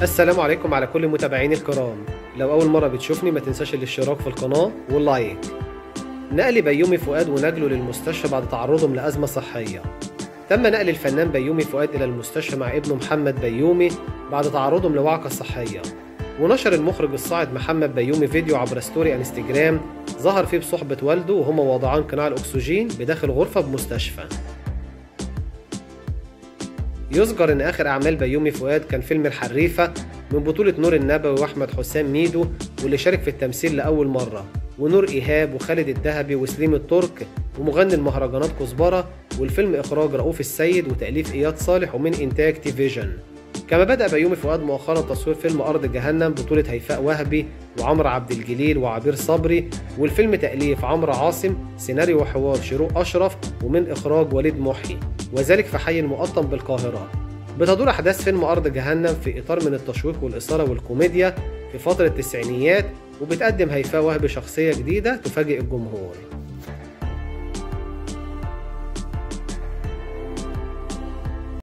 السلام عليكم على كل متابعيني الكرام. لو أول مرة بتشوفني ما تنساش الاشتراك في القناة واللايك. نقل بيومي فؤاد ونجله للمستشفى بعد تعرضهم لأزمة صحية. تم نقل الفنان بيومي فؤاد إلى المستشفى مع ابنه محمد بيومي بعد تعرضهم لوعكة صحية. ونشر المخرج الصاعد محمد بيومي فيديو عبر ستوري انستجرام ظهر فيه بصحبة والده وهما واضعان قناع الأكسجين بداخل غرفة بمستشفى. يذكر إن آخر أعمال بيومي فؤاد كان فيلم الحريفة من بطولة نور النبوي وأحمد حسام ميدو، واللي شارك في التمثيل لأول مرة، ونور إيهاب وخالد الذهبي وسليم الترك ومغني المهرجانات كزبرة. والفيلم إخراج رؤوف السيد وتأليف إياد صالح ومن إنتاج تيفيجن. كما بدأ بيومي فؤاد مؤخرا تصوير فيلم أرض جهنم بطولة هيفاء وهبي وعمرو عبد الجليل وعبير صبري، والفيلم تأليف عمرو عاصم، سيناريو وحوار شروق أشرف، ومن إخراج وليد محي، وذلك في حي المقطم بالقاهرة. بتدور أحداث فيلم أرض جهنم في إطار من التشويق والإثارة والكوميديا في فترة التسعينيات، وبتقدم هيفاء وهبي شخصية جديدة تفاجئ الجمهور.